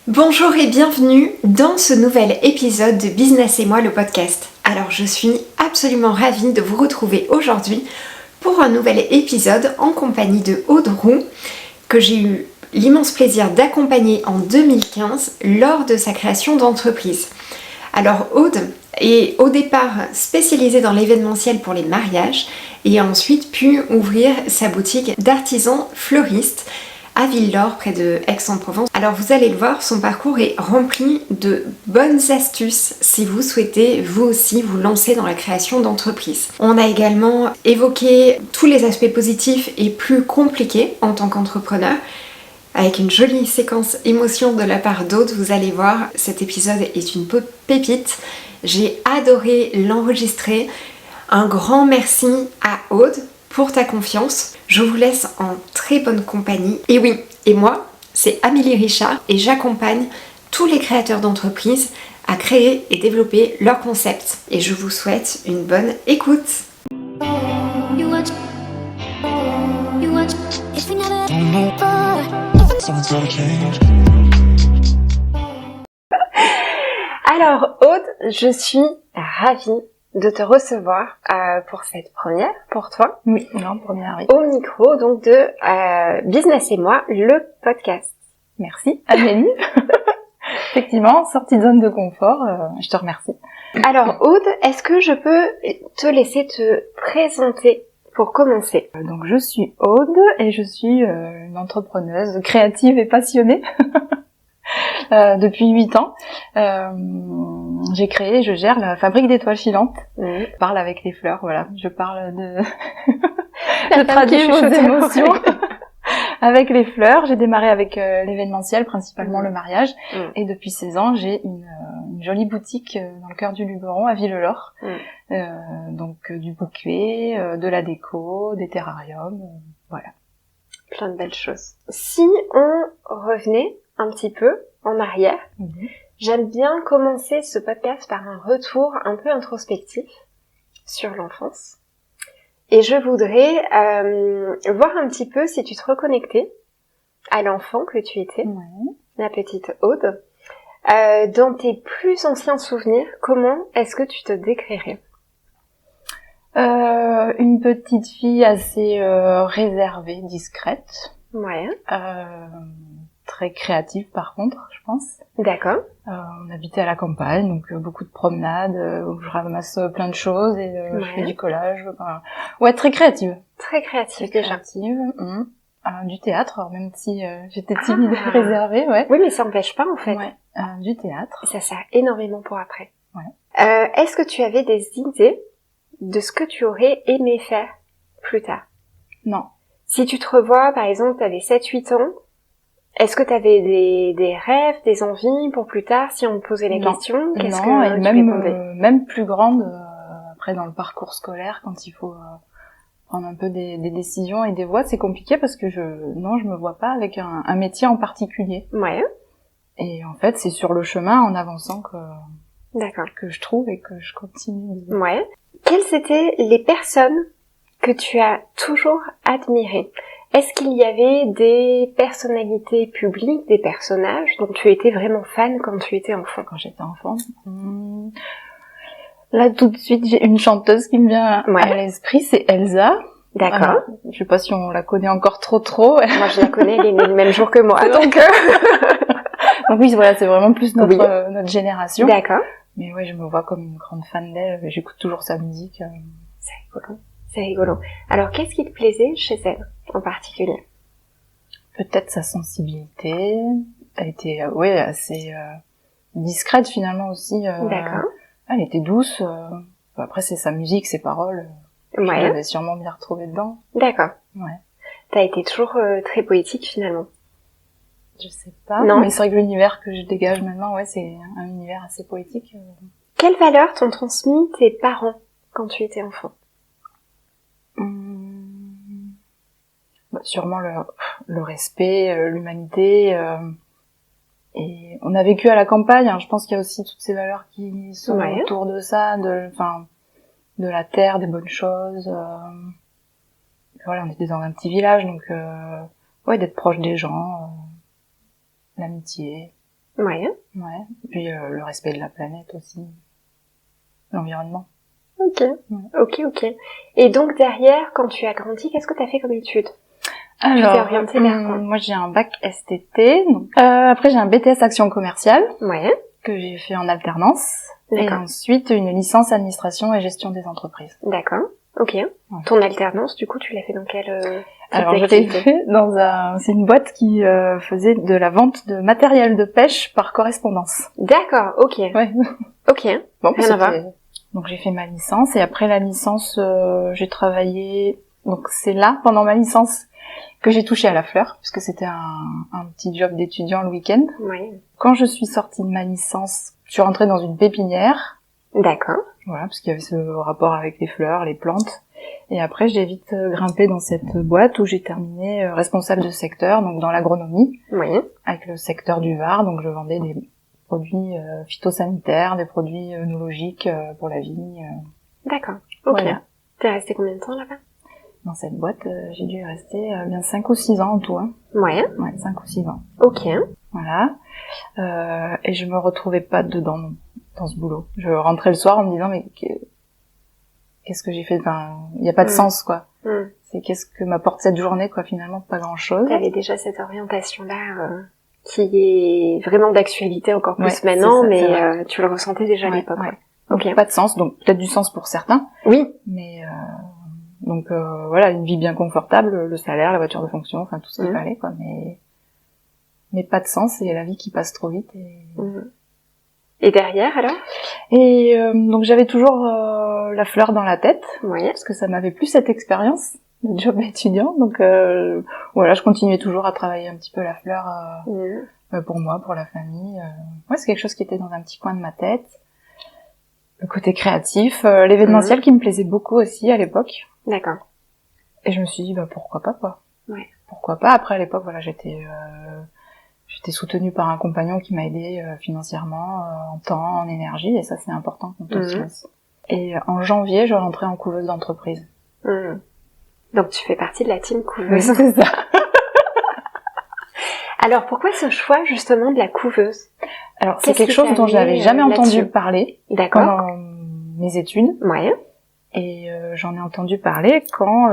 Bonjour et bienvenue dans ce nouvel épisode de Business et moi le podcast. Alors je suis absolument ravie de vous retrouver aujourd'hui pour un nouvel épisode en compagnie de Aude Roux que j'ai eu l'immense plaisir d'accompagner en 2015 lors de sa création d'entreprise. Alors Aude est au départ spécialisée dans l'événementiel pour les mariages et a ensuite pu ouvrir sa boutique d'artisans fleuristes à Ville-d'Or, près de Aix-en-Provence. Alors vous allez le voir, son parcours est rempli de bonnes astuces si vous souhaitez vous aussi vous lancer dans la création d'entreprise. On a également évoqué tous les aspects positifs et plus compliqués en tant qu'entrepreneur, avec une jolie séquence émotion de la part d'Aude. Vous allez voir, cet épisode est une pépite. J'ai adoré l'enregistrer. Un grand merci à Aude pour ta confiance. Je vous laisse en très bonne compagnie. Et oui, et moi, c'est Amélie Richard et j'accompagne tous les créateurs d'entreprises à créer et développer leurs concepts. Et je vous souhaite une bonne écoute. Alors Aude, je suis ravie de te recevoir pour cette première, pour toi. Oui, non, première, oui. Au micro donc de Business et moi, le podcast. Merci Amélie. Effectivement, sortie de zone de confort, je te remercie. Alors Aude, est-ce que je peux te laisser te présenter pour commencer? Donc je suis Aude et je suis une entrepreneuse créative et passionnée. Depuis 8 ans, j'ai créé, je gère la fabrique d'étoiles filantes. Je parle avec les fleurs, voilà. Je parle de de traduire vos émotions avec les fleurs. J'ai démarré avec l'événementiel, principalement le mariage, et depuis 16 ans, j'ai une jolie boutique dans le cœur du Luberon, à Ville-d'Or. Donc du bouquet, de la déco, des terrariums, voilà. Plein de belles choses. Si on revenait un petit peu en arrière, j'aime bien commencer ce podcast par un retour un peu introspectif sur l'enfance. Et je voudrais voir un petit peu si tu te reconnectais à l'enfant que tu étais, la petite Aude. Dans tes plus anciens souvenirs, comment est-ce que tu te décrirais? Une petite fille assez réservée, discrète. Ouais. Très créative par contre, je pense. D'accord. On habitait à la campagne, donc beaucoup de promenades, où je ramasse plein de choses et je fais du collage. Ouais, très créative. Très créative très déjà. Créative. Du théâtre, alors même si j'étais timide et réservée, ouais. Oui, mais ça n'empêche pas en fait. Ouais, du théâtre. Ça sert énormément pour après. Ouais. Est-ce que tu avais des idées de ce que tu aurais aimé faire plus tard? Non. Si tu te revois, par exemple, tu avais 7-8 ans, est-ce que tu avais des rêves, des envies pour plus tard, si on me posait la question? Qu'est-ce que tu répondais? Même plus grande, après dans le parcours scolaire, quand il faut prendre un peu des décisions et des voies, c'est compliqué parce que je me vois pas avec un métier en particulier. Ouais. Et en fait, c'est sur le chemin, en avançant D'accord. que je trouve et que je continue. Ouais. Quelles étaient les personnes que tu as toujours admirées? Est-ce qu'il y avait des personnalités publiques, des personnages dont tu étais vraiment fan quand tu étais enfant? Quand j'étais enfant, là tout de suite j'ai une chanteuse qui me vient à l'esprit, c'est Elsa. D'accord. Je sais pas si on la connaît encore trop. Moi je la connais, elle est née le même jour que moi. Donc oui, voilà, c'est vraiment plus notre génération. D'accord. Mais ouais, je me vois comme une grande fan d'elle, j'écoute toujours sa musique. C'est rigolo. C'est rigolo. Alors, qu'est-ce qui te plaisait chez elle, en particulier? Peut-être sa sensibilité. Elle était, assez discrète finalement aussi. D'accord. Elle était douce. Après, c'est sa musique, ses paroles. Je l'avais sûrement bien retrouvée dedans. D'accord. Ouais. T'as été toujours très poétique finalement. Je sais pas. Non. Mais c'est vrai que l'univers que je dégage maintenant, c'est un univers assez poétique. Quelles valeurs t'ont transmis tes parents quand tu étais enfant? Sûrement le respect, l'humanité, et on a vécu à la campagne, hein, je pense qu'il y a aussi toutes ces valeurs qui sont autour de ça, de la terre, des bonnes choses. Voilà, on était dans un petit village, donc d'être proche des gens, l'amitié. Ouais. Ouais. Puis le respect de la planète aussi, l'environnement. Ok. Ok. Et donc derrière, quand tu as grandi, qu'est-ce que tu as fait comme étude? Alors, tu t'es orientée vers quoi? moi j'ai un bac STT. Donc, après j'ai un BTS Action Commerciale. Ouais. Que j'ai fait en alternance. Et D'accord. ensuite une licence administration et gestion des entreprises. D'accord. Ok. Ouais. Ton alternance, du coup, tu l'as fait dans quel Alors je l'ai fait c'est une boîte qui faisait de la vente de matériel de pêche par correspondance. D'accord. Ok. Ouais. Ok. Bon, rien à voir. Donc j'ai fait ma licence et après la licence, j'ai travaillé. Donc c'est là pendant ma licence que j'ai touché à la fleur, puisque c'était un petit job d'étudiant le week-end. Ouais. Quand je suis sortie de ma licence, je suis rentrée dans une pépinière. D'accord. Voilà, parce qu'il y avait ce rapport avec les fleurs, les plantes. Et après, j'ai vite grimpé dans cette boîte où j'ai terminé responsable de secteur, donc dans l'agronomie, Oui. avec le secteur du Var. Donc je vendais des produits phytosanitaires, des produits œnologiques pour la vigne. D'accord. Ok. Voilà. T'es resté combien de temps là-bas? Dans cette boîte, j'ai dû y rester bien 5 ou 6 ans en tout. Hein. Ouais. Ouais, 5 ou 6 ans. Ok. Voilà. Et je me retrouvais pas dedans, dans ce boulot. Je rentrais le soir en me disant, mais qu'est-ce que j'ai fait? Enfin, il n'y a pas de sens, quoi. C'est qu'est-ce que m'apporte cette journée, quoi, finalement, pas grand-chose. T'avais déjà cette orientation-là qui est vraiment d'actualité encore plus maintenant, ça, mais tu le ressentais déjà à l'époque. Ouais. Ouais. Donc, Ok. pas de sens, donc peut-être du sens pour certains. Oui. Mais donc voilà, une vie bien confortable, le salaire, la voiture de fonction, enfin tout ce qu'il fallait, quoi. Mais pas de sens, et la vie qui passe trop vite. Et derrière, alors? Et donc j'avais toujours la fleur dans la tête, parce que ça m'avait plu cette expérience de job étudiant. Donc voilà, je continuais toujours à travailler un petit peu la fleur pour moi, pour la famille. Ouais, c'est quelque chose qui était dans un petit coin de ma tête. Le côté créatif, l'événementiel qui me plaisait beaucoup aussi à l'époque. D'accord. Et je me suis dit, bah pourquoi pas, quoi. Ouais. Pourquoi pas. Après, à l'époque, voilà, j'étais soutenue par un compagnon qui m'a aidée financièrement, en temps, en énergie, et ça c'est important quand on se lance. Et en janvier, je rentrais en couveuse d'entreprise. Donc tu fais partie de la team couveuse. Oui, c'est ça. Alors pourquoi ce choix justement de la couveuse? Alors c'est quelque chose dont je n'avais jamais entendu parler pendant mes études. Ouais. Et j'en ai entendu parler quand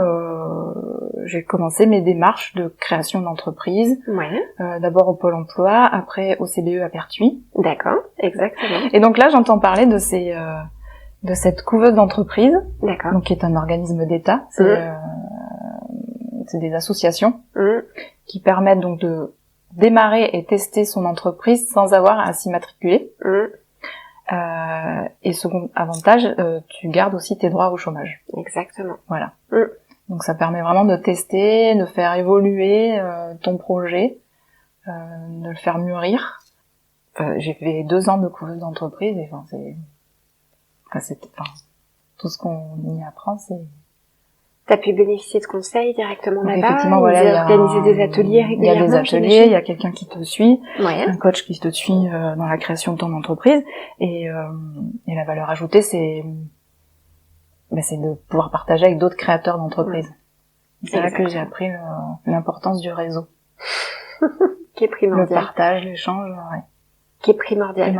j'ai commencé mes démarches de création d'entreprise. Ouais. D'abord au Pôle emploi, après au CBE à Pertuis. D'accord, exactement. Et donc là, j'entends parler de cette couveuse d'entreprise, donc qui est un organisme d'État. C'est des associations qui permettent donc de démarrer et tester son entreprise sans avoir à s'y matriculer. Et second avantage, tu gardes aussi tes droits au chômage. Exactement. Voilà. Donc ça permet vraiment de tester, de faire évoluer ton projet, de le faire mûrir. J'ai fait 2 ans de couveuse d'entreprise et tout ce qu'on y apprend, c'est... T'as pu bénéficier de conseils directement là-bas? Effectivement, voilà, il y a organiser des ateliers régulièrement. Il y a des ateliers, il y a quelqu'un qui te suit, un coach qui te suit dans la création de ton entreprise. Et la valeur ajoutée, c'est de pouvoir partager avec d'autres créateurs d'entreprises. C'est là que j'ai appris l'importance du réseau. Qui est primordial. Le partage, l'échange, Qui est primordial.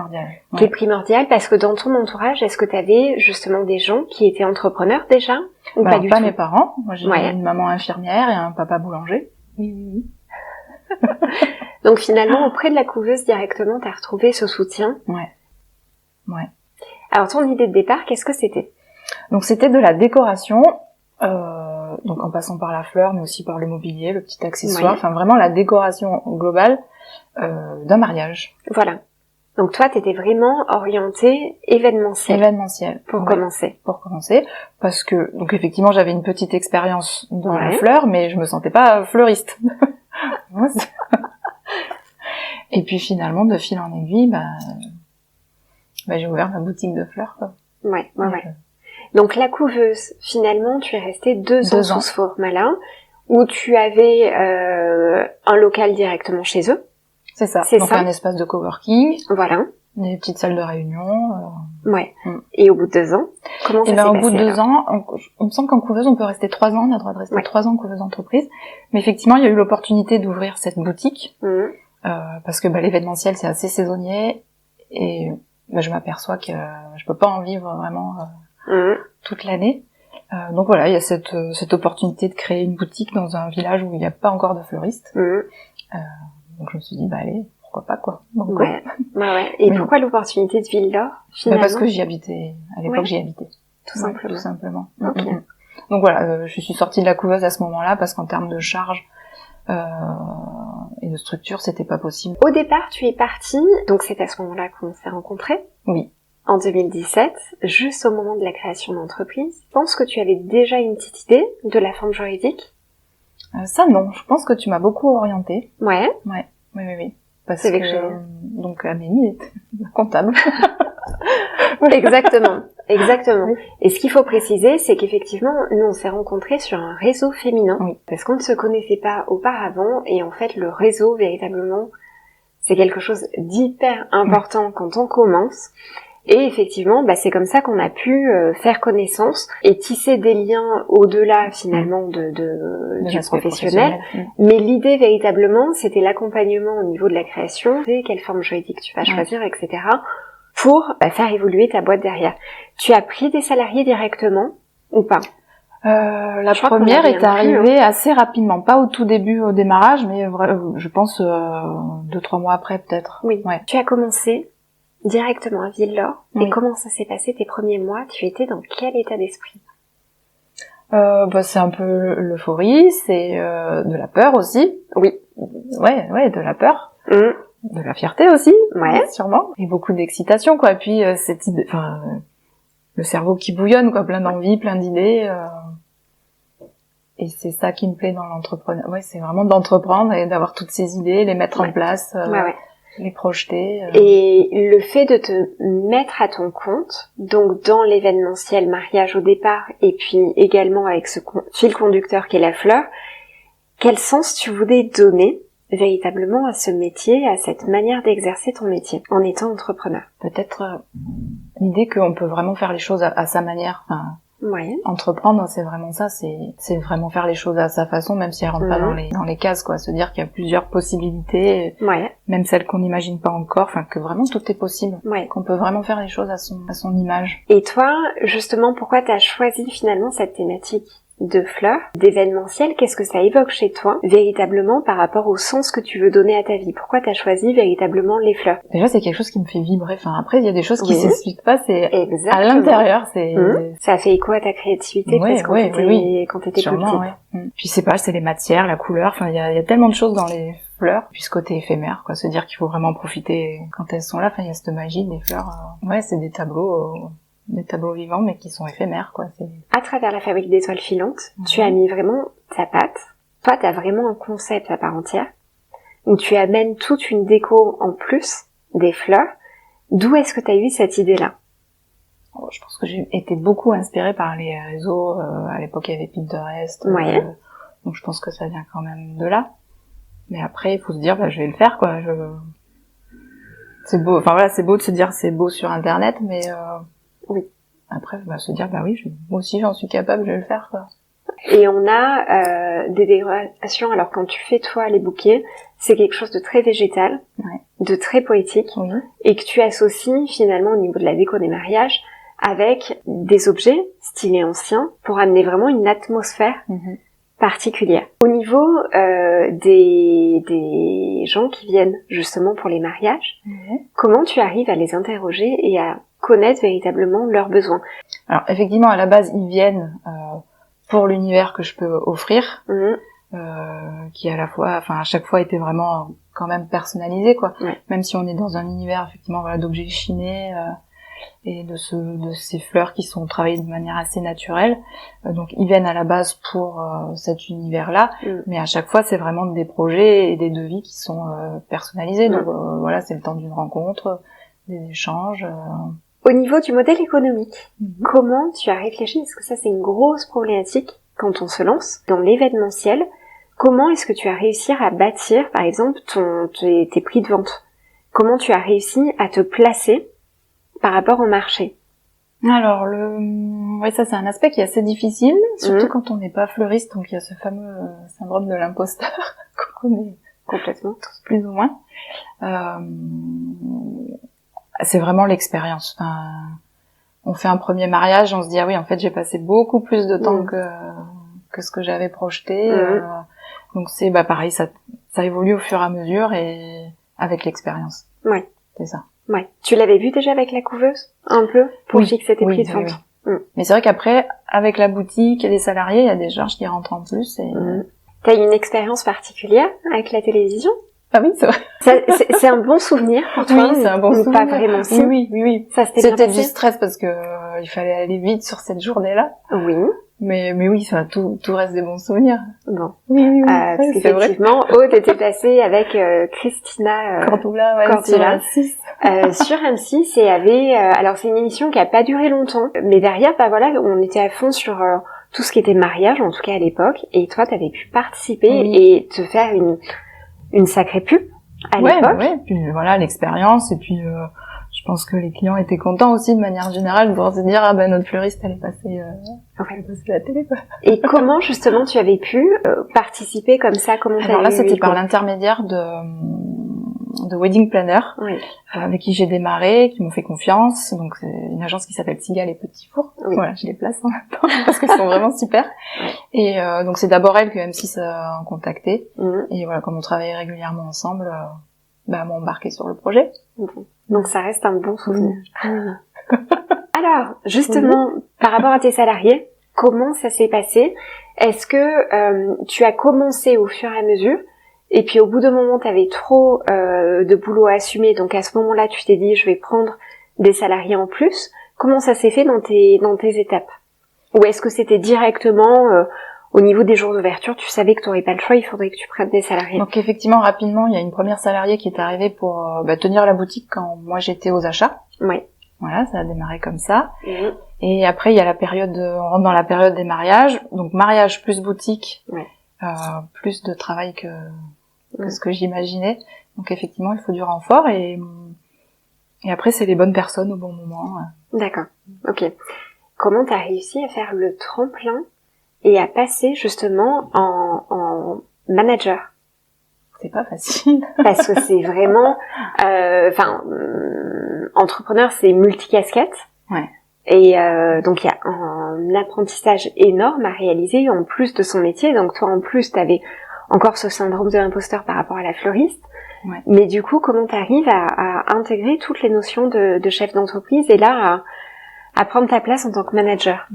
Qui est primordial parce que dans ton entourage, est-ce que tu avais justement des gens qui étaient entrepreneurs déjà ou pas du tout? Mes parents. Moi, j'ai une maman infirmière et un papa boulanger. Oui. Donc finalement, auprès de la couveuse directement, t'as retrouvé ce soutien. Ouais. Alors ton idée de départ, qu'est-ce que c'était? Donc c'était de la décoration, donc en passant par la fleur, mais aussi par le mobilier, le petit accessoire, enfin vraiment la décoration globale d'un mariage. Voilà. Donc toi, t'étais vraiment orientée événementielle. Pour commencer. Parce que, donc effectivement, j'avais une petite expérience dans la fleur, mais je me sentais pas fleuriste. Et puis finalement, de fil en aiguille, j'ai ouvert ma boutique de fleurs, quoi. Ouais. Donc la couveuse, finalement, tu es restée 2 ans sous ce format-là, où tu avais un local directement chez eux. C'est ça. Donc un espace de coworking. Voilà. Des petites salles de réunion. Et au bout de 2 ans, comment ça s'est passé? Au bout de 2 ans, on me semble qu'en couveuse, on peut rester 3 ans. On a le droit de rester 3 ans en couveuse d'entreprise. Mais effectivement, il y a eu l'opportunité d'ouvrir cette boutique parce que l'événementiel c'est assez saisonnier et je m'aperçois que je peux pas en vivre vraiment toute l'année. Donc voilà, il y a cette opportunité de créer une boutique dans un village où il n'y a pas encore de fleuriste. Donc je me suis dit allez, pourquoi pas quoi. Donc, ouais. Et pourquoi l'opportunité de Ville-d'Or finalement? Parce que j'y habitais, à l'époque j'y habitais. Tout simplement. Okay. Donc voilà, je suis sortie de la couveuse à ce moment-là parce qu'en termes de charge et de structure, c'était pas possible. Au départ, tu es partie, donc c'est à ce moment-là qu'on s'est rencontrés. Oui. En 2017, juste au moment de la création d'entreprise. Je pense que tu avais déjà une petite idée de la forme juridique. Ça non, je pense que tu m'as beaucoup orientée. Ouais. Oui. Parce que donc Amélie est comptable. Exactement. Et ce qu'il faut préciser, c'est qu'effectivement, nous on s'est rencontrés sur un réseau féminin, parce qu'on ne se connaissait pas auparavant, et en fait le réseau véritablement, c'est quelque chose d'hyper important quand on commence. Et effectivement, c'est comme ça qu'on a pu faire connaissance et tisser des liens au-delà finalement du professionnel. Mais l'idée véritablement, c'était l'accompagnement au niveau de la création, quelle forme juridique tu vas choisir, etc. pour faire évoluer ta boîte derrière. Tu as pris des salariés directement ou pas? La première est arrivée assez rapidement, pas au tout début, au démarrage, mais je pense 2-3 mois après peut-être. Oui. Ouais. Tu as commencé directement à Ville-d'Or. Et comment ça s'est passé tes premiers mois? Tu étais dans quel état d'esprit? C'est un peu l'euphorie, c'est de la peur aussi. Oui. Ouais, de la peur. De la fierté aussi, sûrement. Et beaucoup d'excitation, quoi. Et puis cette idée, le cerveau qui bouillonne, quoi, plein d'envie, plein d'idées. Et c'est ça qui me plaît dans l'entrepreneuriat. Ouais, c'est vraiment d'entreprendre et d'avoir toutes ces idées, les mettre en place. Les projeter. Et le fait de te mettre à ton compte, donc dans l'événementiel mariage au départ, et puis également avec ce fil conducteur qu'est la fleur, quel sens tu voulais donner véritablement à ce métier, à cette manière d'exercer ton métier en étant entrepreneur? Peut-être l'idée qu'on peut vraiment faire les choses à sa manière. Entreprendre, c'est vraiment ça, c'est vraiment faire les choses à sa façon, même si elles rentrent pas dans les cases, quoi. Se dire qu'il y a plusieurs possibilités, même celles qu'on n'imagine pas encore, que vraiment tout est possible, qu'on peut vraiment faire les choses à son image. Et toi, justement, pourquoi t'as choisi finalement cette thématique de fleurs, d'événementiel? Qu'est-ce que ça évoque chez toi, véritablement, par rapport au sens que tu veux donner à ta vie? Pourquoi t'as choisi véritablement les fleurs? Déjà, c'est quelque chose qui me fait vibrer. Après, il y a des choses qui s'expliquent pas, c'est à l'intérieur, c'est... Ça fait écho à ta créativité, presque, quand t'étais plus petite. Puis c'est les matières, la couleur, il y a tellement de choses dans les fleurs, puis ce côté éphémère, quoi, se dire qu'il faut vraiment profiter quand elles sont là, il y a cette magie des fleurs. C'est des tableaux vivants, mais qui sont éphémères, quoi. À travers la fabrique d'étoiles filantes, tu as mis vraiment ta patte. Toi, t'as vraiment un concept à part entière, où tu amènes toute une déco en plus des fleurs. D'où est-ce que t'as eu cette idée-là? Je pense que j'ai été beaucoup inspirée par les réseaux. À l'époque, il y avait Pinterest. Donc je pense que ça vient quand même de là. Mais après, il faut se dire, je vais le faire, quoi. C'est beau. C'est beau de se dire, c'est beau sur Internet, mais après, se dire, moi aussi, j'en suis capable, je vais le faire, quoi. Et on a des décorations. Alors quand tu fais toi les bouquets, c'est quelque chose de très végétal, de très poétique, et que tu associes finalement au niveau de la déco des mariages avec des objets stylés anciens pour amener vraiment une atmosphère particulière. Au niveau des gens qui viennent justement pour les mariages, comment tu arrives à les interroger et à connaître véritablement leurs besoins? Alors effectivement, à la base, ils viennent pour l'univers que je peux offrir, qui à la fois, à chaque fois était vraiment quand même personnalisé, quoi. Même si on est dans un univers effectivement d'objets chinés et de ces fleurs qui sont travaillées de manière assez naturelle. Donc ils viennent à la base pour cet univers-là, mais à chaque fois c'est vraiment des projets et des devis qui sont personnalisés. Donc c'est le temps d'une rencontre, des échanges. Au niveau du modèle économique, comment tu as réfléchi? Parce que ça, c'est une grosse problématique quand on se lance dans l'événementiel. Comment est-ce que tu as réussi à bâtir, par exemple, tes prix de vente? Comment tu as réussi à te placer par rapport au marché? Alors, ça, c'est un aspect qui est assez difficile, surtout quand on n'est pas fleuriste, donc il y a ce fameux syndrome de l'imposteur qu'on connaît Complètement. tous plus ou moins. C'est vraiment l'expérience. Enfin, on fait un premier mariage, on se dit ah oui, en fait j'ai passé beaucoup plus de temps que ce que j'avais projeté. Donc c'est pareil, ça évolue au fur et à mesure et avec l'expérience. Ouais. C'est ça. Ouais. Tu l'avais vu déjà avec la couveuse un peu pour fixer tes prix de vente. Oui. Mais c'est vrai qu'après, avec la boutique et les salariés, il y a des charges qui rentrent en plus. Et... T'as eu une expérience particulière avec la télévision? Ah oui, c'est vrai. C'est un bon souvenir pour toi? Oui, c'est un bon souvenir. Pas vraiment si. Oui. Ça c'était du stress parce que il fallait aller vite sur cette journée-là. Oui. Mais oui, ça, tout reste des bons souvenirs. Bon. Oui. Parce qu'effectivement, Aude était passée avec Christina Cordula, sur M6. Sur M6 et avait... alors c'est une émission qui a pas duré longtemps, mais derrière, voilà, on était à fond sur tout ce qui était mariage, en tout cas à l'époque, et toi, t'avais pu participer et te faire une sacrée pub à l'époque. Ouais, puis voilà, l'expérience, et puis je pense que les clients étaient contents aussi de manière générale de pouvoir se dire notre fleuriste elle est passée à la télé quoi. Et comment justement tu avais pu participer comme ça? Alors là c'était par l'intermédiaire de Wedding Planner avec qui j'ai démarré, qui m'ont fait confiance. Donc c'est une agence qui s'appelle Sigal et Petit Four. Voilà, je les place en même temps parce qu'ils sont vraiment super. Et donc c'est d'abord elle que M6 a contacté. Et voilà, comme on travaillait régulièrement ensemble, m'ont embarqué sur le projet. Donc ça reste un bon souvenir. Alors, justement, par rapport à tes salariés, comment ça s'est passé? Est-ce que tu as commencé au fur et à mesure, et puis au bout d'un moment, tu avais trop de boulot à assumer, donc à ce moment-là, tu t'es dit, je vais prendre des salariés en plus. Comment ça s'est fait dans tes étapes? Ou est-ce que c'était directement... au niveau des jours d'ouverture, tu savais que tu n'aurais pas le choix, il faudrait que tu prennes des salariés. Donc effectivement, rapidement, il y a une première salariée qui est arrivée pour tenir la boutique quand moi j'étais aux achats. Oui. Voilà, ça a démarré comme ça. Et après, il y a on rentre dans la période des mariages. Donc mariage plus boutique, plus de travail que ce que j'imaginais. Donc effectivement, il faut du renfort et après, c'est les bonnes personnes au bon moment. D'accord, ok. Comment t'as réussi à faire le tremplin et à passer justement en manager? C'est pas facile. Parce que c'est vraiment... entrepreneur, c'est multicasquette. Ouais. Et donc, il y a un apprentissage énorme à réaliser en plus de son métier. Donc, toi, en plus, t'avais encore ce syndrome de l'imposteur par rapport à la fleuriste. Ouais. Mais du coup, comment t'arrives à intégrer toutes les notions de chef d'entreprise et là, à prendre ta place en tant que manager?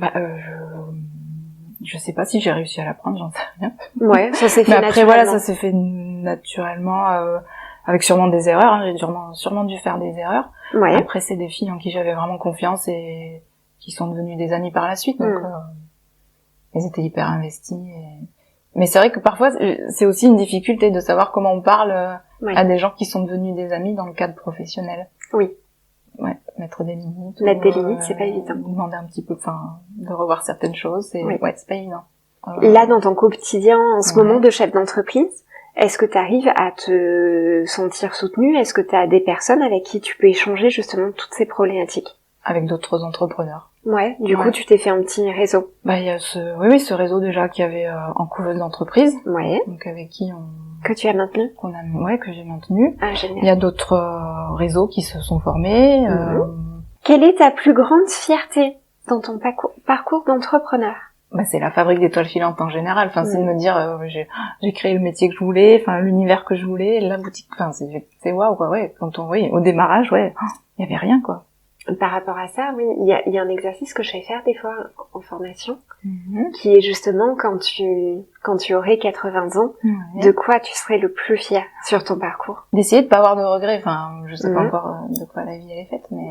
Je sais pas si j'ai réussi à l'apprendre, j'en sais rien. Ouais, ça s'est fait naturellement. Après, voilà, ça s'est fait naturellement, avec sûrement des erreurs, hein. J'ai sûrement dû faire des erreurs. Ouais. Après, c'est des filles en qui j'avais vraiment confiance et qui sont devenues des amies par la suite, donc, elles étaient hyper investies mais c'est vrai que parfois, c'est aussi une difficulté de savoir comment on parle à des gens qui sont devenus des amis dans le cadre professionnel. Oui. Ouais, mettre des limites. Mettre des limites, c'est pas évident. Demander un petit peu, de revoir certaines choses, c'est pas évident. Là, dans ton quotidien, en ce moment de chef d'entreprise, est-ce que tu arrives à te sentir soutenue? Est-ce que tu as des personnes avec qui tu peux échanger justement toutes ces problématiques? Avec d'autres entrepreneurs. Ouais, du coup, tu t'es fait un petit réseau. Il y a ce réseau déjà qu'il y avait en couveuse d'entreprise. Ouais. Donc avec qui que tu as maintenu. Que j'ai maintenu. Ah, génial. Il y a d'autres réseaux qui se sont formés. Quelle est ta plus grande fierté dans ton parcours d'entrepreneur? C'est la fabrique d'étoiles filantes en général. C'est de me dire j'ai créé le métier que je voulais, l'univers que je voulais, la boutique. C'est waouh quoi. Ouais, au démarrage, il y avait rien quoi. Par rapport à ça, oui, il y a un exercice que je fais faire des fois en formation, qui est justement quand tu aurais 80 ans, de quoi tu serais le plus fier sur ton parcours? D'essayer de pas avoir de regrets. Je sais pas encore de quoi la vie elle est faite, mais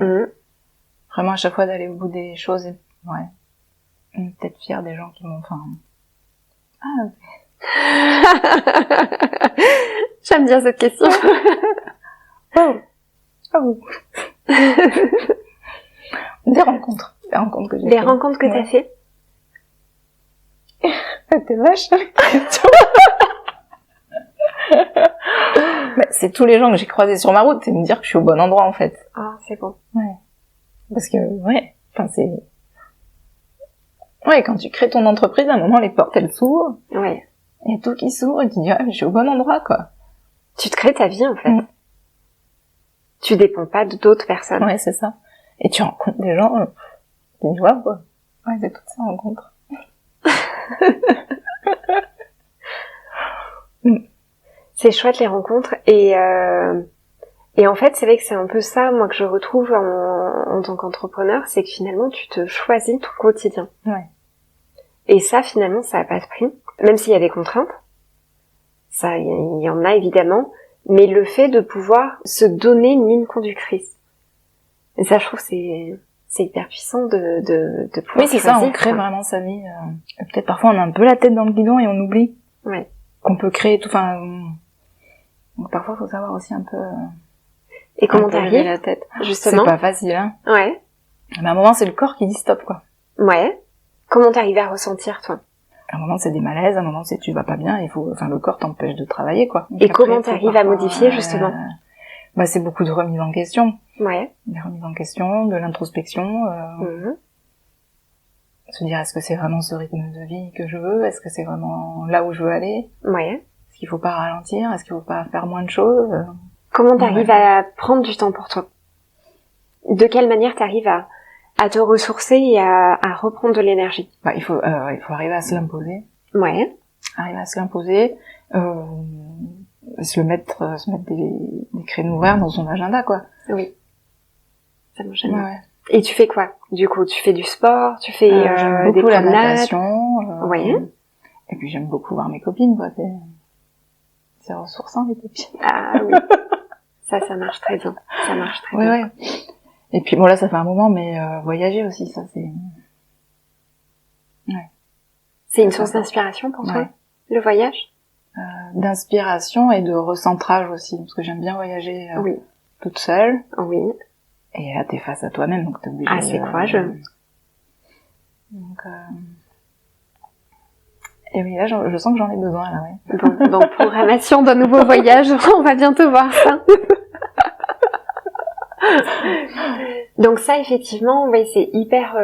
vraiment à chaque fois d'aller au bout des choses et peut-être fier des gens qui m'ont. J'aime bien cette question. Des rencontres que j'ai fait. Des rencontres que t'as fait. T'es vache. C'est tous les gens que j'ai croisés sur ma route, c'est me dire que je suis au bon endroit en fait. Ah, c'est bon. Ouais. Parce que quand tu crées ton entreprise, à un moment les portes elles s'ouvrent. Ouais. Il y a tout qui s'ouvre et tu dis je suis au bon endroit quoi. Tu te crées ta vie, en fait. Tu dépends pas d'autres personnes. Ouais, c'est ça. Et tu rencontres des gens, tu vois, quoi. Ouais, c'est tout ça, rencontre. C'est chouette, les rencontres. Et en fait, c'est vrai que c'est un peu ça, moi, que je retrouve en tant qu'entrepreneur, c'est que finalement, tu te choisis ton quotidien. Ouais. Et ça, finalement, ça n'a pas de prix. Même s'il y a des contraintes. Ça, il y en a, évidemment. Mais le fait de pouvoir se donner une ligne conductrice. Et ça, je trouve, c'est hyper puissant de pouvoir Oui, c'est choisir, ça, on crée vraiment sa vie. Peut-être parfois on a un peu la tête dans le guidon et on oublie qu'on peut créer tout. Enfin, donc parfois faut savoir aussi un peu. Et comment t'arrives la tête. Justement. C'est pas facile, hein. Ouais. Mais à un moment c'est le corps qui dit stop, quoi. Ouais. Comment t'arrives à ressentir, toi? À un moment c'est des malaises, à un moment c'est tu vas pas bien, le corps t'empêche de travailler, quoi. Donc et après, comment t'arrives à modifier, justement? C'est beaucoup de remise en question. Ouais. Des remises en question, de l'introspection. Se dire, est-ce que c'est vraiment ce rythme de vie que je veux? Est-ce que c'est vraiment là où je veux aller? Ouais. Est-ce qu'il faut pas ralentir? Est-ce qu'il faut pas faire moins de choses? Comment t'arrives à prendre du temps pour toi? De quelle manière t'arrives à te ressourcer et à reprendre de l'énergie? Il faut arriver à se l'imposer. Ouais. Arriver à se l'imposer, se mettre des créneaux horaires dans son agenda, quoi. Oui. Ça me gêne. Ouais. Et tu fais quoi? Du coup, tu fais du sport, tu fais j'aime beaucoup des la promenades. natation. Oui. Et puis j'aime beaucoup voir mes copines, quoi. C'est ressourçant, les copines. Ah oui. Ça marche très bien. Ça marche très bien. Ouais. Et puis bon, là, ça fait un moment, mais voyager aussi, ça c'est. Ouais. C'est une source d'inspiration pour toi, le voyage? D'inspiration et de recentrage aussi, parce que j'aime bien voyager toute seule. Oui. Et là, t'es face à toi-même, donc t'es obligé. Ah, c'est courageux. Donc, et oui, là, je sens que j'en ai besoin, là, ouais. Bon, donc programmation d'un nouveau voyage, on va bientôt voir ça. Donc ça, effectivement, c'est hyper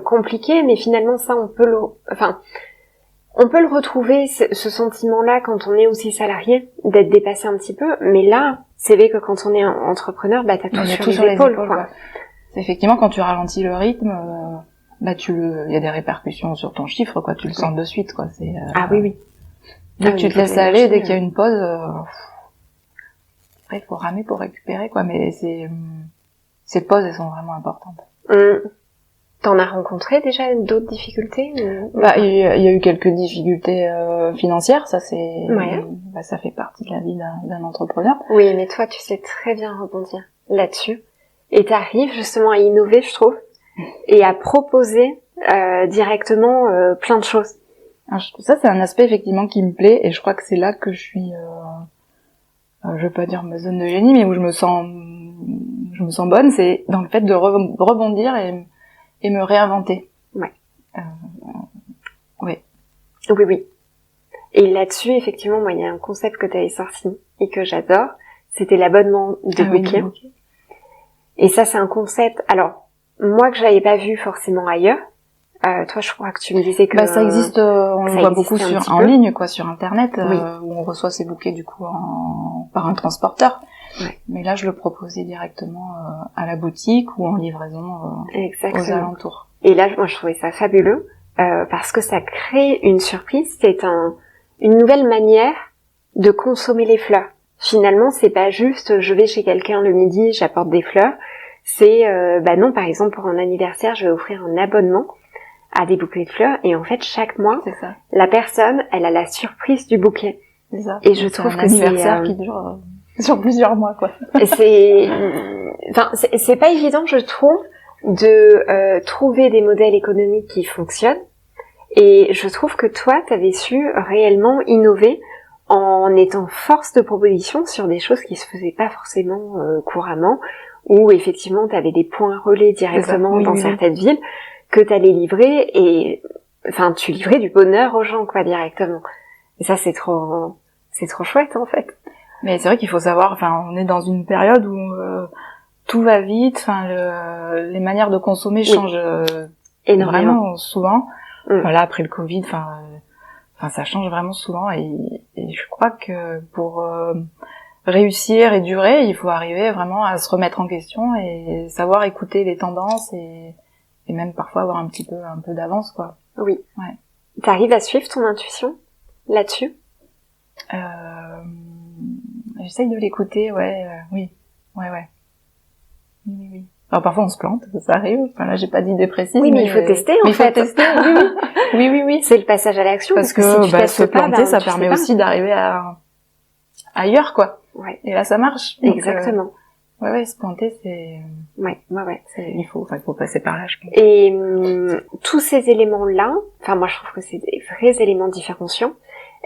compliqué, mais finalement, ça, on peut le retrouver, ce sentiment-là, quand on est aussi salarié, d'être dépassé un petit peu. Mais là, c'est vrai que quand on est entrepreneur, t'as tout sur les épaules, quoi. C'est effectivement, quand tu ralentis le rythme, il y a des répercussions sur ton chiffre, quoi. Tu le sens de suite, quoi. Ah oui. Dès que tu te laisses aller, dès qu'il y a une pause, après, il faut ramer pour récupérer, quoi. Mais ces pauses, elles sont vraiment importantes. T'en as rencontré déjà d'autres difficultés? Il y a eu quelques difficultés financières, ça c'est ça fait partie de la vie d'un entrepreneur. Oui, mais toi tu sais très bien rebondir là-dessus et t'arrives justement à innover, je trouve, et à proposer directement plein de choses. Alors, ça c'est un aspect effectivement qui me plaît et je crois que c'est là que je suis je veux pas dire ma zone de génie, mais où je me sens bonne, c'est dans le fait de rebondir et me réinventer. Ouais. Oui. Oui. Et là-dessus, effectivement, moi, il y a un concept que tu avais sorti et que j'adore. C'était l'abonnement de bouquet. Oui. Et ça, c'est un concept, alors, moi, que j'avais pas vu forcément ailleurs. Toi, je crois que tu me disais que... ça existe, on le voit beaucoup en ligne, quoi, sur Internet, où on reçoit ses bouquets, du coup, par un transporteur. Ouais. Mais là, je le proposais directement à la boutique ou en livraison aux alentours. Et là, moi, je trouvais ça fabuleux parce que ça crée une surprise. C'est une nouvelle manière de consommer les fleurs. Finalement, c'est pas juste je vais chez quelqu'un le midi, j'apporte des fleurs. C'est non, par exemple, pour un anniversaire, je vais offrir un abonnement à des bouquets de fleurs et en fait, chaque mois, la personne, elle a la surprise du bouquet. C'est ça. Et je trouve que c'est un anniversaire qui dure sur plusieurs mois, quoi. C'est pas évident, je trouve, de trouver des modèles économiques qui fonctionnent. Et je trouve que toi, t'avais su réellement innover en étant force de proposition sur des choses qui se faisaient pas forcément couramment, où effectivement t'avais des points relais directement dans certaines villes que t'allais livrer et tu livrais du bonheur aux gens, quoi, directement. Et ça, c'est trop chouette, en fait. Mais c'est vrai qu'il faut savoir, on est dans une période où tout va vite, les manières de consommer changent énormément souvent. Là, après le Covid, enfin ça change vraiment souvent et je crois que pour réussir et durer, il faut arriver vraiment à se remettre en question et savoir écouter les tendances et même parfois avoir un peu d'avance, quoi. Oui. Ouais. T'arrives à suivre ton intuition là-dessus? J'essaye de l'écouter, oui. Oui. Alors parfois on se plante, ça arrive. Enfin là j'ai pas d'idée précise. Oui, mais il faut tester en fait. Il faut tester, oui. C'est le passage à l'action. Parce que si tu testes se planter, pas, ça permet aussi d'arriver ailleurs, quoi. Ouais. Et là ça marche. Donc, exactement. Se planter c'est. Ouais. Il faut passer par là, je pense. Et tous ces éléments-là, enfin moi je trouve que c'est des vrais éléments différenciants.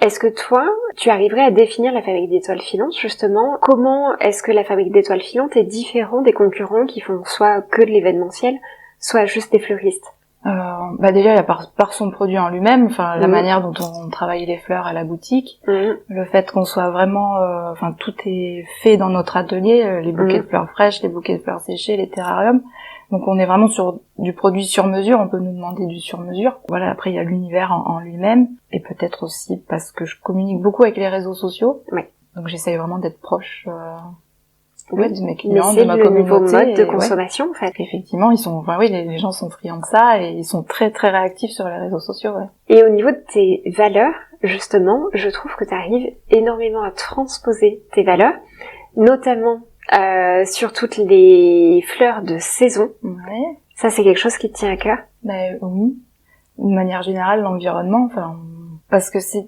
Est-ce que toi, tu arriverais à définir la fabrique d'étoiles filantes, justement? Comment est-ce que la fabrique d'étoiles filantes est différente des concurrents qui font soit que de l'événementiel, soit juste des fleuristes? Déjà, par son produit en lui-même, enfin la manière dont on travaille les fleurs à la boutique, le fait qu'on soit vraiment, tout est fait dans notre atelier, les bouquets de fleurs fraîches, les bouquets de fleurs séchées, les terrariums. Donc on est vraiment sur du produit sur mesure, on peut nous demander du sur mesure. Voilà, après il y a l'univers en lui-même, et peut-être aussi parce que je communique beaucoup avec les réseaux sociaux. Ouais. Donc j'essaye vraiment d'être proche de mes Mais clients, c'est de ma le nouveau communauté. mode de consommation, en fait. Effectivement, les gens sont friands de ça et ils sont très très réactifs sur les réseaux sociaux, ouais. Et au niveau de tes valeurs, justement, je trouve que tu arrives énormément à transposer tes valeurs, notamment sur toutes les fleurs de saison. Ouais. Ça, c'est quelque chose qui te tient à cœur? Oui. De manière générale, l'environnement, parce que c'est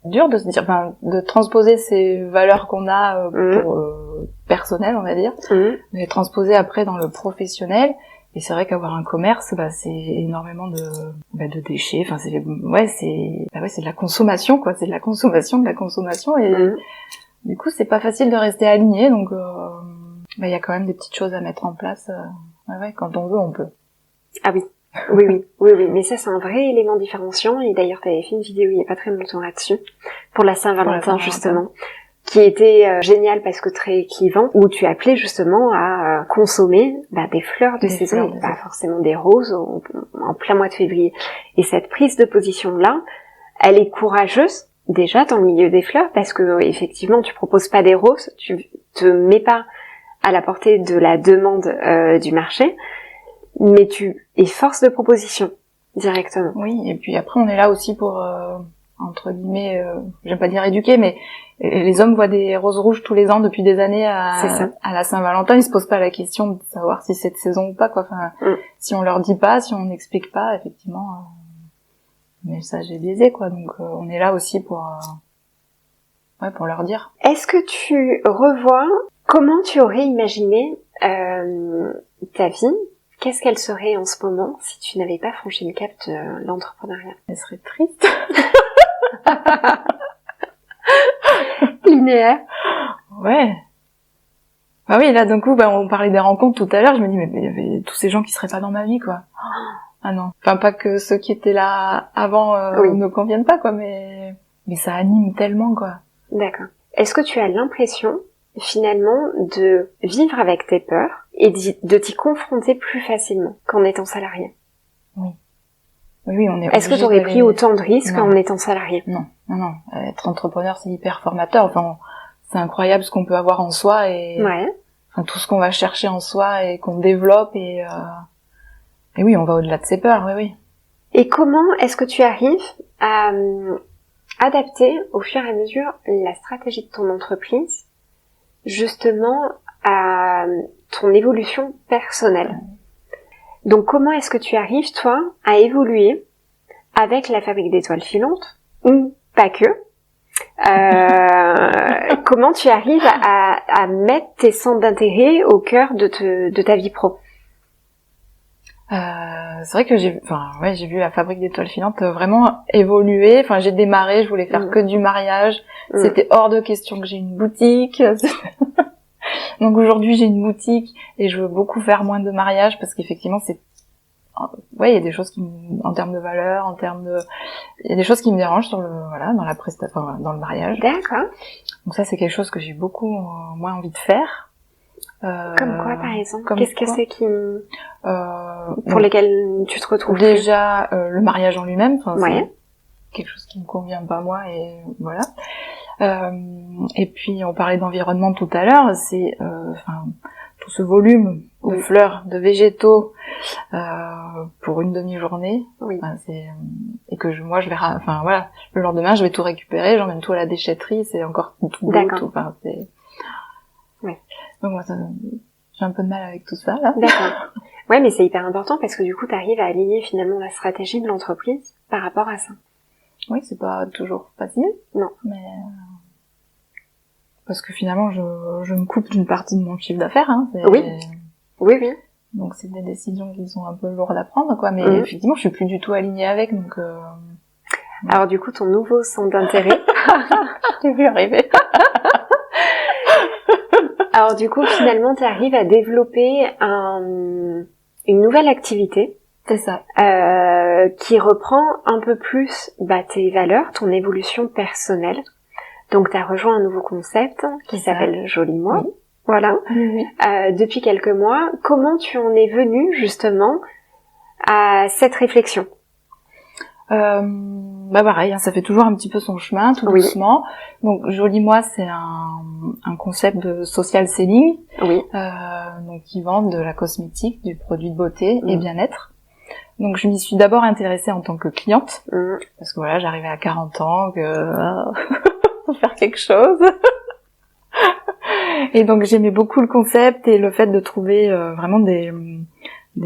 dur de se dire, de transposer ces valeurs qu'on a pour personnel, on va dire, mais transposer après dans le professionnel. Et c'est vrai qu'avoir un commerce, c'est énormément de déchets. Enfin, c'est de la consommation, quoi. C'est de la consommation, et du coup, c'est pas facile de rester aligné. Donc, il y a quand même des petites choses à mettre en place. Quand on veut, on peut. Ah oui. Oui. Mais ça, c'est un vrai élément différenciant. Et d'ailleurs, tu avais fait une vidéo il y a pas très longtemps là-dessus, pour la Saint-Valentin, justement, qui était géniale parce que très clivant, où tu appelais justement à consommer des fleurs de saison, et pas forcément des roses en plein mois de février. Et cette prise de position-là, elle est courageuse, déjà, dans le milieu des fleurs, parce que effectivement, tu proposes pas des roses, tu te mets pas à la portée de la demande du marché, mais tu es force de proposition directement. Oui, et puis après on est là aussi pour entre guillemets, j'aime pas dire éduquer, mais les hommes voient des roses rouges tous les ans depuis des années à la Saint-Valentin, ils se posent pas la question de savoir si c'est de saison ou pas, quoi. Si on leur dit pas, si on n'explique pas, effectivement, le message est biaisé, quoi. Donc on est là aussi pour leur dire. Est-ce que tu revois comment tu aurais imaginé ta vie? Qu'est-ce qu'elle serait en ce moment si tu n'avais pas franchi le cap de l'entrepreneuriat? Elle serait triste. Linéaire. Ouais. Ah oui, là d'un coup, on parlait des rencontres tout à l'heure, je me dis mais il y avait tous ces gens qui seraient pas dans ma vie, quoi. Ah non. Enfin, pas que ceux qui étaient là avant ne conviennent pas, quoi, mais ça anime tellement, quoi. D'accord. Est-ce que tu as l'impression finalement de vivre avec tes peurs et de t'y confronter plus facilement qu'en étant salarié? Oui, on est. Est-ce que tu aurais pris autant de risques en étant salarié? Non. Être entrepreneur, c'est hyper formateur. Enfin, c'est incroyable ce qu'on peut avoir en soi et tout ce qu'on va chercher en soi et qu'on développe et oui, on va au-delà de ses peurs. Oui. Et comment est-ce que tu arrives à adapter au fur et à mesure la stratégie de ton entreprise justement à ton évolution personnelle? Donc comment est-ce que tu arrives, toi, à évoluer avec la fabrique d'étoiles filantes, ou pas que? Comment tu arrives à mettre tes centres d'intérêt au cœur de ta vie pro? C'est vrai que j'ai vu la fabrique d'étoiles filantes vraiment évoluer. Enfin, j'ai démarré, je voulais faire que du mariage. C'était hors de question que j'ai une boutique. Donc aujourd'hui, j'ai une boutique et je veux beaucoup faire moins de mariage parce qu'effectivement, il y a des choses en termes de valeur, il y a des choses qui me dérangent dans la prestation, dans le mariage. D'accord. Donc ça, c'est quelque chose que j'ai beaucoup moins envie de faire. Comme quoi, par exemple? Qu'est-ce que c'est qui pour lesquels tu te retrouves? Déjà, le mariage en lui-même. quelque chose qui me convient pas moi et voilà. Et puis on parlait d'environnement tout à l'heure, c'est tout ce volume de fleurs, de végétaux pour une demi-journée, et que moi je vais voilà, le lendemain je vais tout récupérer, j'emmène tout à la déchetterie, c'est encore tout beau, tout, c'est donc moi j'ai un peu de mal avec tout ça là. D'accord. Ouais, mais c'est hyper important parce que du coup, tu arrives à aligner finalement la stratégie de l'entreprise par rapport à ça. Oui, c'est pas toujours facile. Non. Mais parce que finalement, je me coupe d'une partie de mon chiffre d'affaires. Hein, oui. Donc c'est des décisions qui sont un peu lourdes à prendre, quoi. Mais effectivement, je suis plus du tout alignée avec. Donc. Alors du coup, ton nouveau centre d'intérêt. J'ai vu arriver. Alors du coup, finalement, tu arrives à développer une nouvelle activité. C'est ça. Qui reprend un peu plus tes valeurs, ton évolution personnelle. Donc tu as rejoint un nouveau concept qui s'appelle Joli Moi. Oui. Voilà. Oui. Depuis quelques mois, comment tu en es venue justement à cette réflexion? Pareil, hein, ça fait toujours un petit peu son chemin, tout doucement. Donc Joli Moi, c'est un concept de social selling, donc qui vend de la cosmétique, du produit de beauté et bien-être. Donc je m'y suis d'abord intéressée en tant que cliente, parce que voilà, j'arrivais à 40 ans, faut faire quelque chose. Et donc j'aimais beaucoup le concept et le fait de trouver vraiment des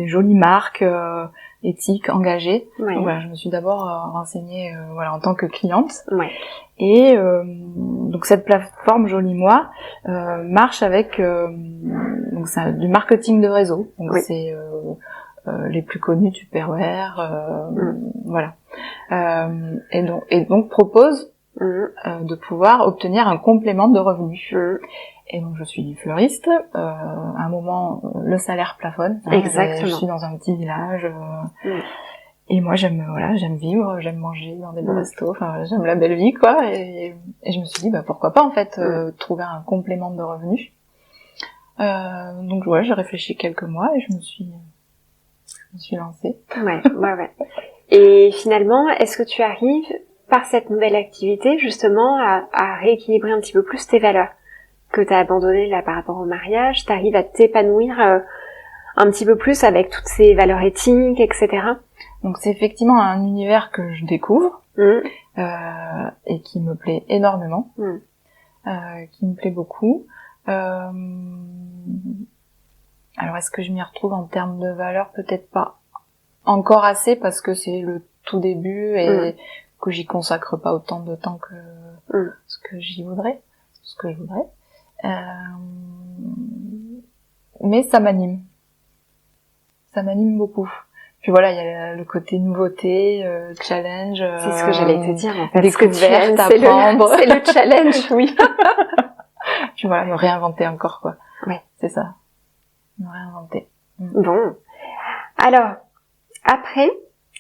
jolies marques éthiques, engagées. Ouais. Donc voilà, je me suis d'abord renseignée en tant que cliente. Ouais. Et donc cette plateforme Joli Moi marche avec donc c'est du marketing de réseau. Donc c'est les plus connus Tupperware, voilà. Et donc propose de pouvoir obtenir un complément de revenus. Et donc je suis fleuriste. À un moment, le salaire plafonne. Exactement. Je suis dans un petit village. Et moi j'aime vivre, j'aime manger dans des beaux restos. Enfin j'aime la belle vie quoi. Et je me suis dit pourquoi pas en fait trouver un complément de revenus. Donc j'ai réfléchi quelques mois et je me suis lancée. Ouais. Et finalement, est-ce que tu arrives par cette nouvelle activité justement à rééquilibrer un petit peu plus tes valeurs que tu as abandonnées là par rapport au mariage? T'arrives à t'épanouir un petit peu plus avec toutes ces valeurs éthiques, etc. Donc c'est effectivement un univers que je découvre et qui me plaît énormément, qui me plaît beaucoup. Alors est-ce que je m'y retrouve en termes de valeurs? Peut-être pas encore assez parce que c'est le tout début et que j'y consacre pas autant de temps que ce que je voudrais. Mais ça m'anime beaucoup. Puis voilà, il y a le côté nouveauté, challenge. C'est ce que j'allais te dire en fait. Découverte, apprendre. C'est le challenge, oui. Puis voilà, me réinventer encore quoi. Ouais, c'est ça. Me réinventer. Bon. Alors, après,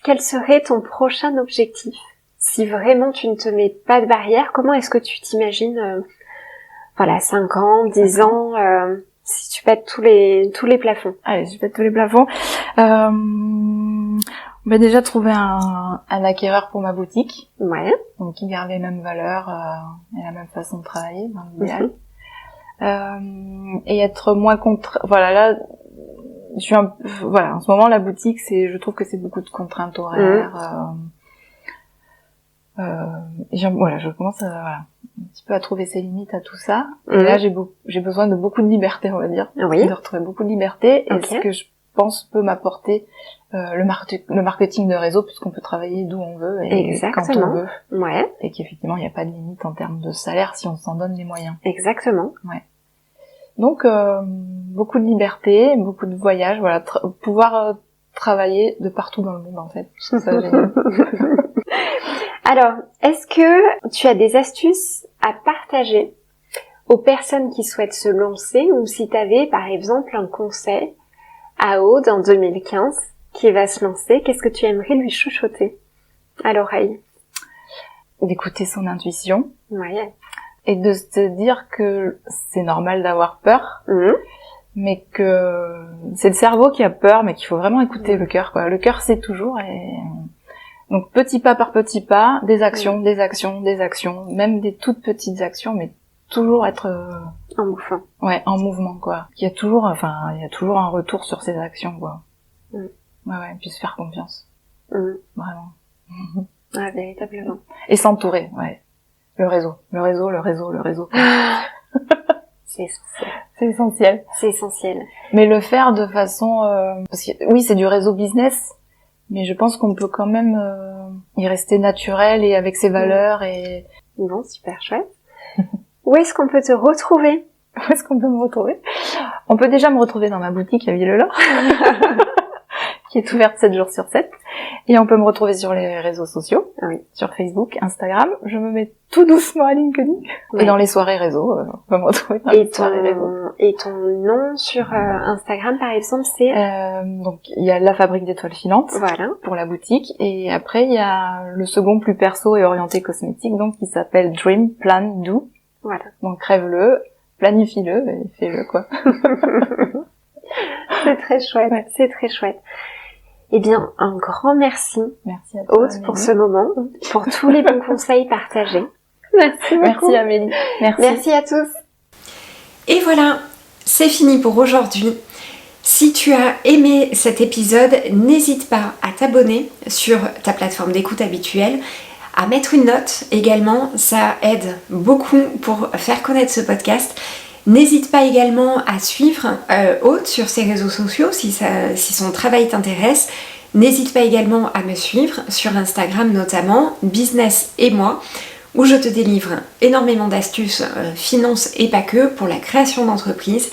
quel serait ton prochain objectif? Si vraiment tu ne te mets pas de barrière, comment est-ce que tu t'imagines 5 ans, 10 ans, si tu pètes tous les plafonds? Allez, je pète tous les plafonds. Déjà trouver un acquéreur pour ma boutique. Ouais. Donc qui garde les mêmes valeurs et la même façon de travailler dans l'idéal. Et être moins voilà, là je suis en ce moment la boutique je trouve que c'est beaucoup de contraintes horaires. Je commence un petit peu à trouver ses limites à tout ça. Et là j'ai besoin de beaucoup de liberté, on va dire. Oui. De retrouver beaucoup de liberté et ce que je pense peut m'apporter le marketing de réseau, puisqu'on peut travailler d'où on veut et quand on veut. Ouais. Et qu'effectivement il n'y a pas de limite en termes de salaire si on s'en donne les moyens. Exactement. Ouais. Donc beaucoup de liberté, beaucoup de voyages, voilà, pouvoir travailler de partout dans le monde en fait. Je trouve ça génial. Alors, est-ce que tu as des astuces à partager aux personnes qui souhaitent se lancer, ou si tu avais par exemple un conseil à Aude en 2015 qui va se lancer, qu'est-ce que tu aimerais lui chuchoter à l'oreille? D'écouter son intuition. Ouais. Et de se dire que c'est normal d'avoir peur, mais que c'est le cerveau qui a peur, mais qu'il faut vraiment écouter le cœur, quoi. Le cœur sait toujours, et Donc petit pas par petit pas, des actions, des actions, des actions, même des toutes petites actions, mais toujours être en mouvement. Ouais, en mouvement quoi. Il y a toujours un retour sur ces actions quoi. Ouais, puis se faire confiance. Vraiment. Ouais, véritablement. Et s'entourer, ouais. Le réseau. C'est essentiel. C'est essentiel. C'est essentiel. Mais le faire de façon parce que oui, c'est du réseau business. Mais je pense qu'on peut quand même y rester naturel et avec ses valeurs et... Bon, super chouette. Où est-ce qu'on peut te retrouver? Où est-ce qu'on peut me retrouver? On peut déjà me retrouver dans ma boutique à Villelor, qui est ouverte 7 jours sur 7. Et on peut me retrouver sur les réseaux sociaux, sur Facebook, Instagram. Je me mets tout doucement à LinkedIn. Et dans les soirées réseau, on peut me retrouver dans les soirées réseau. Et ton nom sur Instagram, par exemple, c'est donc il y a la Fabrique d'étoiles filantes pour la boutique. Et après, il y a le second plus perso et orienté cosmétique, donc qui s'appelle Dream Plan Do. Voilà. Donc rêve-le, planifie-le et fais-le, quoi. C'est très chouette, c'est très chouette. Eh bien, un grand merci. Merci à toi, Aude, pour ce moment, pour tous les bons conseils partagés. Merci beaucoup. Merci Amélie. Merci à tous. Et voilà, c'est fini pour aujourd'hui. Si tu as aimé cet épisode, n'hésite pas à t'abonner sur ta plateforme d'écoute habituelle, à mettre une note également, ça aide beaucoup pour faire connaître ce podcast. N'hésite pas également à suivre Aude sur ses réseaux sociaux si son travail t'intéresse. N'hésite pas également à me suivre sur Instagram notamment, Business et moi, où je te délivre énormément d'astuces finance et pas que pour la création d'entreprise.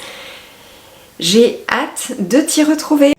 J'ai hâte de t'y retrouver.